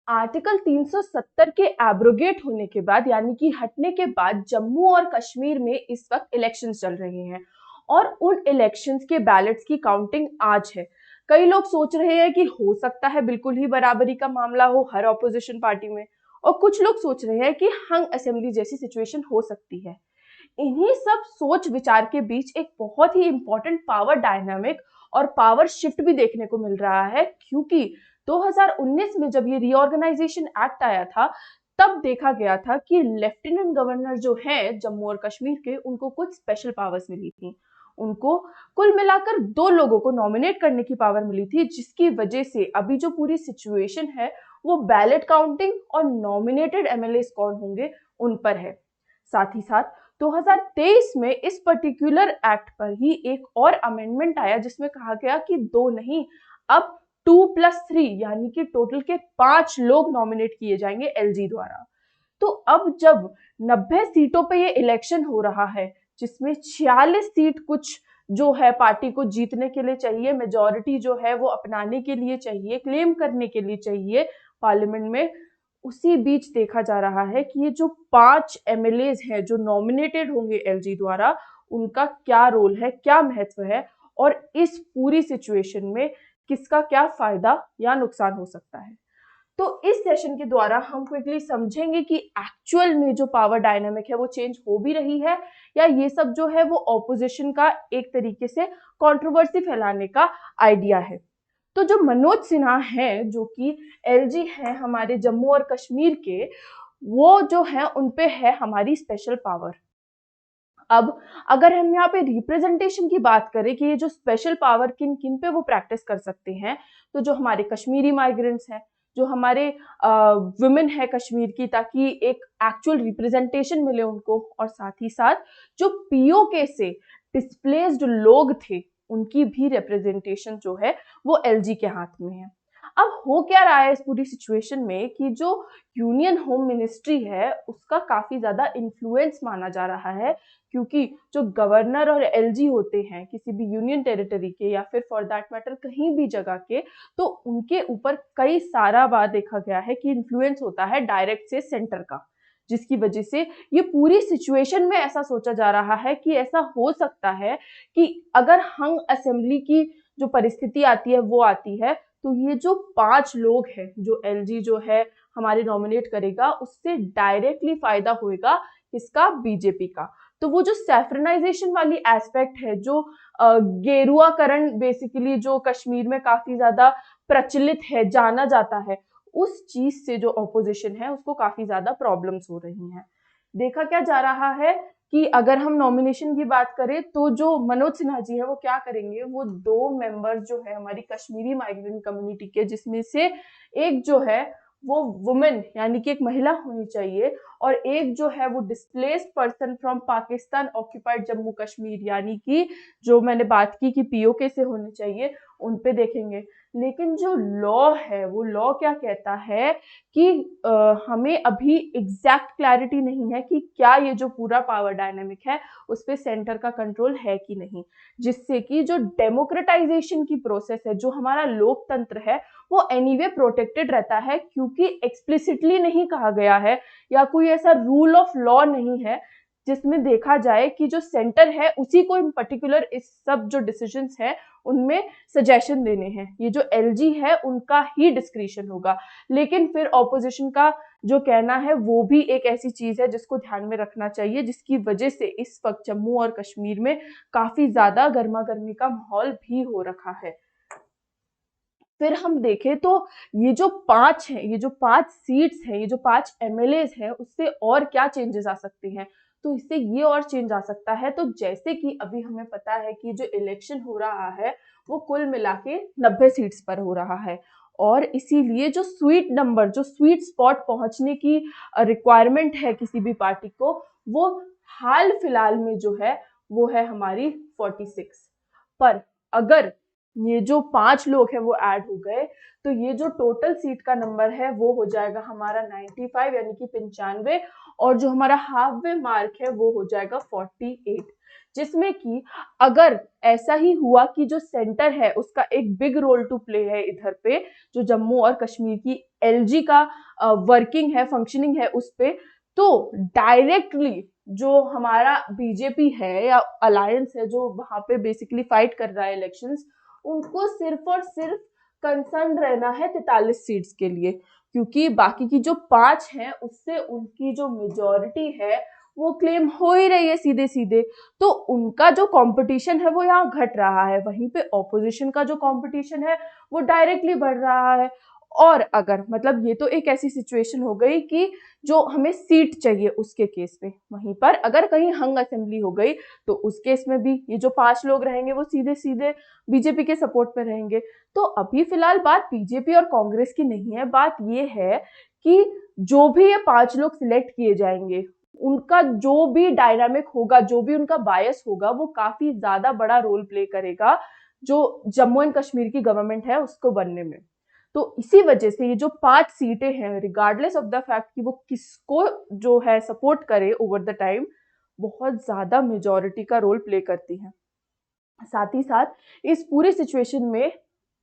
Article 370 के abrogate होने के बाद यानी कि हटने के बाद जम्मू और कश्मीर में इस वक्त इलेक्शंस चल रहे हैं और उन इलेक्शंस के बैलेट्स की काउंटिंग आज है। कई लोग सोच रहे हैं कि हो सकता है बिल्कुल ही बराबरी का मामला हो हर ऑपोजिशन पार्टी में, और कुछ लोग सोच रहे हैं कि हंग असेंबली जैसी सिचुएशन हो सकती है। इन्हीं सब सोच विचार के बीच एक बहुत ही इंपॉर्टेंट पावर डायनामिक और पावर शिफ्ट भी देखने को मिल रहा है, क्योंकि 2019 में जब ये रीऑर्गेनाइजेशन एक्ट आया था तब देखा गया था कि लेफ्टिनेंट गवर्नर जो हैं जम्मू और कश्मीर के, उनको कुछ स्पेशल पावर्स मिली थी। उनको कुल मिलाकर 2 लोगों को नॉमिनेट करने की पावर मिली थी, जिसकी वजह से अभी जो पूरी सिचुएशन है वो बैलेट काउंटिंग और नॉमिनेटेड एमएलए कौन होंगे उन पर है। साथ ही साथ 2023 में इस पर्टिकुलर एक्ट पर ही एक और अमेंडमेंट आया जिसमें कहा गया कि 2 नहीं, अब 2+3 यानी कि टोटल के 5 लोग नॉमिनेट किए जाएंगे एलजी द्वारा। तो अब जब 90 सीटों पे ये इलेक्शन हो रहा है, जिसमें 46 सीट कुछ जो है पार्टी को जीतने के लिए चाहिए, मेजॉरिटी जो है वो अपनाने के लिए चाहिए, क्लेम करने के लिए चाहिए पार्लियामेंट में, उसी बीच देखा जा रहा है कि ये जो 5 एमएलएज हैं जो नॉमिनेटेड होंगे एलजी द्वारा, उनका क्या रोल है, क्या महत्व है, और इस पूरी सिचुएशन में किसका क्या फायदा या नुकसान हो सकता है। तो इस सेशन के द्वारा हम क्विकली समझेंगे कि एक्चुअल में जो पावर डायनामिक है वो चेंज हो भी रही है, या ये सब जो है वो ऑपोजिशन का एक तरीके से कंट्रोवर्सी फैलाने का आइडिया है। तो जो मनोज सिन्हा हैं जो कि एलजी हैं हमारे जम्मू और कश्मीर के, वो जो है उन पे है हमारी स्पेशल पावर। अब अगर हम यहाँ पे रिप्रेजेंटेशन की बात करें कि ये जो स्पेशल पावर किन किन पे वो प्रैक्टिस कर सकते हैं, तो जो हमारे कश्मीरी माइग्रेंट्स हैं, जो हमारे वुमेन है कश्मीर की, ताकि एक एक्चुअल रिप्रेजेंटेशन मिले उनको, और साथ ही साथ जो पीओके से डिस्प्लेस्ड लोग थे उनकी भी रिप्रेजेंटेशन जो है वो एलजी के हाथ में है। अब हो क्या रहा है इस पूरी सिचुएशन में कि जो यूनियन होम मिनिस्ट्री है उसका काफी ज्यादा इन्फ्लुएंस माना जा रहा है, क्योंकि जो गवर्नर और एलजी होते हैं किसी भी यूनियन टेरिटरी के या फिर फॉर दैट मैटर कहीं भी जगह के, तो उनके ऊपर कई सारा बार देखा गया है कि इन्फ्लुएंस होता है डायरेक्ट से सेंटर का, जिसकी वजह से ये पूरी सिचुएशन में ऐसा सोचा जा रहा है कि ऐसा हो सकता है कि अगर हंग असेंबली की जो परिस्थिति आती है वो आती है, तो ये जो 5 लोग हैं जो एलजी जो है हमारे नॉमिनेट करेगा, उससे डायरेक्टली फायदा होएगा किसका, बीजेपी का। तो वो जो सैफ्रनाइजेशन वाली एस्पेक्ट है, जो गेरुआकरण बेसिकली जो कश्मीर में काफी ज्यादा प्रचलित है, जाना जाता है, उस चीज से जो ऑपोजिशन है उसको काफी ज्यादा प्रॉब्लम्स हो रही हैं। देखा क्या जा रहा है कि अगर हम नॉमिनेशन की बात करें तो जो मनोज सिन्हा जी है वो क्या करेंगे, वो 2 मेंबर जो है हमारी कश्मीरी माइग्रेंट कम्युनिटी के, जिसमें से एक जो है वो वुमेन यानी कि एक महिला होनी चाहिए, और एक जो है वो displaced person from Pakistan occupied Jammu Kashmir, यानी कि जो मैंने बात की कि पीओके से होने चाहिए, उन पे देखेंगे। लेकिन जो लॉ है वो लॉ क्या कहता है कि हमें अभी एग्जैक्ट क्लैरिटी नहीं है कि क्या ये जो पूरा पावर डायनामिक है उस पर सेंटर का कंट्रोल है कि नहीं, जिससे कि जो डेमोक्रेटाइजेशन की प्रोसेस है, जो हमारा लोकतंत्र है, वो एनीवे प्रोटेक्टेड रहता है, क्योंकि एक्सप्लिसिटली नहीं कहा गया है या कोई ऐसा रूल ऑफ लॉ नहीं है जिसमें देखा जाए कि जो सेंटर है उसी को इन पर्टिकुलर इस सब जो डिसीजंस है उनमें सजेशन देने हैं। ये जो एलजी है उनका ही डिस्क्रिशन होगा। लेकिन फिर ऑपोजिशन का जो कहना है वो भी एक ऐसी चीज है जिसको ध्यान में रखना चाहिए, जिसकी वजह से इस वक्त जम्मू और कश्मीर में काफी ज्यादा गर्मा गर्मी का माहौल भी हो रखा है। फिर हम देखें तो ये जो 5 है, ये जो 5 सीट्स हैं, ये जो 5 एमएलएज हैं, उससे और क्या चेंजेस आ सकते हैं, तो इससे ये और चेंज आ सकता है। तो जैसे कि अभी हमें पता है कि जो इलेक्शन हो रहा है वो कुल मिला के 90 सीट्स पर हो रहा है, और इसीलिए जो स्वीट नंबर, जो स्वीट स्पॉट पहुंचने की रिक्वायरमेंट है किसी भी पार्टी को, वो हाल फिलहाल में जो है वो है हमारी 46। पर अगर ये जो 5 लोग हैं वो ऐड हो गए तो ये जो टोटल सीट का नंबर है वो हो जाएगा हमारा 95 यानी कि 95, और जो हमारा हाफ वे मार्क है वो हो जाएगा 48, जिसमें कि अगर ऐसा ही हुआ कि जो सेंटर है उसका एक बिग रोल टू प्ले है इधर पे, जो जम्मू और कश्मीर की एलजी का वर्किंग है, फंक्शनिंग है उस पे, तो डायरेक्टली जो हमारा बीजेपी है या अलायंस है जो वहां पे बेसिकली फाइट कर रहा है इलेक्शंस, उनको सिर्फ और सिर्फ कंसर्न रहना है 43 सीट्स के लिए, क्योंकि बाकी की जो 5 हैं उससे उनकी जो मेजोरिटी है वो क्लेम हो ही रही है सीधे सीधे। तो उनका जो कंपटीशन है वो यहाँ घट रहा है, वहीं पे ऑपोजिशन का जो कंपटीशन है वो डायरेक्टली बढ़ रहा है। और अगर मतलब ये तो एक ऐसी सिचुएशन हो गई कि जो हमें सीट चाहिए उसके केस में, वहीं पर अगर कहीं हंग असेंबली हो गई तो उस केस में भी ये जो 5 लोग रहेंगे वो सीधे सीधे बीजेपी के सपोर्ट में रहेंगे। तो अभी फिलहाल बात बीजेपी और कांग्रेस की नहीं है, बात ये है कि जो भी ये 5 लोग सिलेक्ट किए जाएंगे उनका जो भी डायनामिक होगा, जो भी उनका बायस होगा, वो काफी ज्यादा बड़ा रोल प्ले करेगा जो जम्मू एंड कश्मीर की गवर्नमेंट है उसको बनने में। तो इसी वजह से ये जो 5 सीटें हैं, रिगार्डलेस ऑफ द फैक्ट कि वो किसको जो है सपोर्ट करे ओवर द टाइम, बहुत ज्यादा मेजोरिटी का रोल प्ले करती हैं। साथ ही साथ इस पूरी सिचुएशन में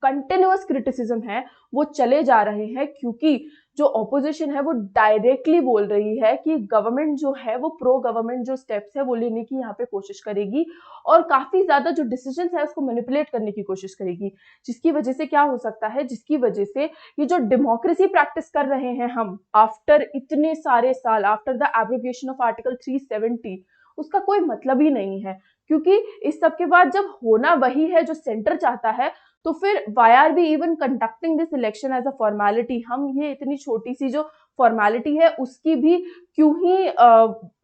कंटिन्यूअस क्रिटिसिज्म है वो चले जा रहे हैं, क्योंकि जो ऑपोजिशन है वो डायरेक्टली बोल रही है कि गवर्नमेंट जो है वो प्रो गवर्नमेंट जो स्टेप्स है वो लेने की यहाँ पे कोशिश करेगी और काफी ज्यादा जो डिसीजंस है उसको मैनिपुलेट करने की कोशिश करेगी, जिसकी वजह से क्या हो सकता है, जिसकी वजह से ये जो डेमोक्रेसी प्रैक्टिस कर रहे हैं हम आफ्टर इतने सारे साल, after the abrogation of article 370, उसका कोई मतलब ही नहीं है। क्योंकि इस सब के बाद जब होना वही है जो सेंटर चाहता है, तो फिर why are we even conducting this election as a formality. हम ये इतनी छोटी सी जो फॉर्मेलिटी है उसकी भी क्यों ही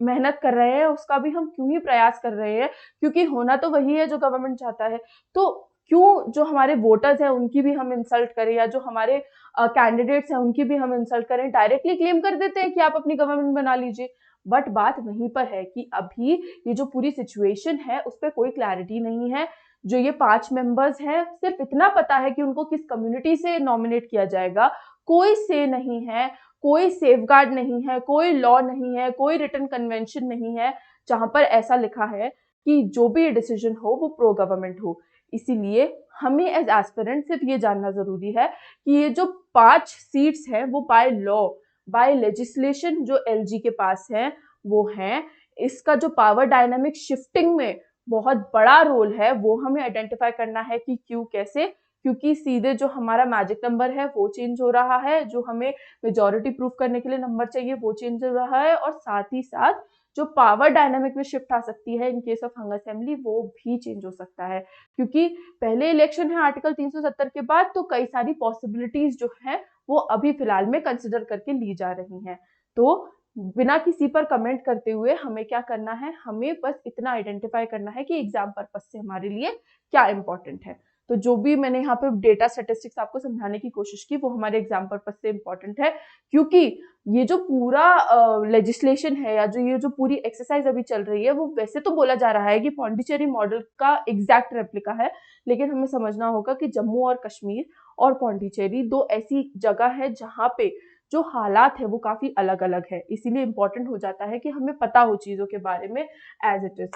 मेहनत कर रहे हैं, उसका भी हम क्यों ही प्रयास कर रहे हैं, क्योंकि होना तो वही है जो गवर्नमेंट चाहता है। तो क्यों जो हमारे वोटर्स हैं उनकी भी हम इंसल्ट करें, या जो हमारे कैंडिडेट्स हैं उनकी भी हम इंसल्ट करें। डायरेक्टली क्लेम कर देते हैं कि आप अपनी गवर्नमेंट बना लीजिए, बट बात वहीं पर है कि अभी ये जो पूरी सिचुएशन है उस पर कोई क्लैरिटी नहीं है। जो ये 5 मेंबर्स हैं सिर्फ इतना पता है कि उनको किस कम्युनिटी से नॉमिनेट किया जाएगा, कोई से नहीं है, कोई सेफगार्ड नहीं है, कोई लॉ नहीं है, कोई रिटन कन्वेंशन नहीं है जहां पर ऐसा लिखा है कि जो भी डिसीजन हो वो प्रो गवर्नमेंट हो। इसीलिए हमें एज एस्पिरेंट सिर्फ ये जानना जरूरी है कि ये जो 5 सीट्स हैं वो बाय लॉ, बाय लेजिस्लेशन जो एलजी के पास है वो है, इसका जो पावर डायनामिक शिफ्टिंग में बहुत बड़ा रोल है वो हमें आइडेंटिफाई करना है कि क्यों कैसे, क्योंकि सीधे जो हमारा मैजिक नंबर है वो चेंज हो रहा है, जो हमें मेजॉरिटी प्रूफ करने के लिए नंबर चाहिए वो चेंज हो रहा है, और साथ ही साथ जो पावर डायनामिक में शिफ्ट आ सकती है in case of hung assembly वो भी चेंज हो सकता है। क्योंकि पहले इलेक्शन है आर्टिकल 370 के बाद, तो कई सारी पॉसिबिलिटीज जो है वो अभी फिलहाल में कंसिडर करके ली जा रही हैं। तो बिना किसी पर कमेंट करते हुए हमें क्या करना है, हमें बस इतना आइडेंटिफाई करना है कि एग्जाम पर्पस से हमारे लिए क्या इंपॉर्टेंट है। तो जो भी मैंने यहाँ पे डेटा स्टैटिस्टिक्स आपको समझाने की कोशिश की वो हमारे एग्जाम पर्पस से इंपॉर्टेंट है, क्योंकि ये जो पूरा लेजिस्लेशन है या जो ये जो पूरी एक्सरसाइज अभी चल रही है वो वैसे तो बोला जा रहा है कि पौंडीचेरी मॉडल का एग्जैक्ट रेप्लिका है, लेकिन हमें समझना होगा कि जम्मू और कश्मीर और पौंडीचेरी 2 ऐसी जगह है जहाँ पे जो हालात है वो काफी अलग अलग है। इसीलिए इंपॉर्टेंट हो जाता है कि हमें पता हो चीजों के बारे में एज इट इज।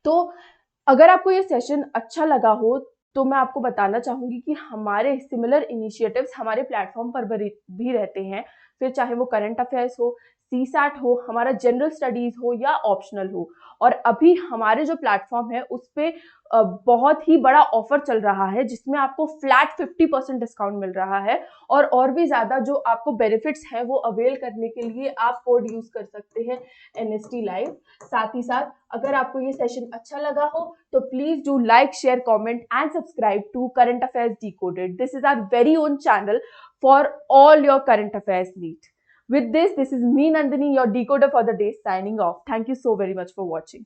तो अगर आपको ये सेशन अच्छा लगा हो तो मैं आपको बताना चाहूंगी कि हमारे सिमिलर इनिशिएटिव्स हमारे प्लेटफॉर्म पर भी रहते हैं, फिर चाहे वो करंट अफेयर्स हो, सीसैट हो, हमारा जनरल स्टडीज हो या ऑप्शनल हो। और अभी हमारे जो प्लेटफॉर्म है उस पे बहुत ही बड़ा ऑफर चल रहा है जिसमें आपको फ्लैट 50% डिस्काउंट मिल रहा है, और भी ज्यादा जो आपको बेनिफिट्स हैं वो अवेल करने के लिए आप कोड यूज कर सकते हैं NST लाइव। साथ ही साथ अगर आपको ये सेशन अच्छा लगा हो तो please do like, share, comment and subscribe to current affairs decoded. This is our very own channel for all your current affairs need. With this is me Nandini, your decoder for the day, signing off. Thank you so very much for watching.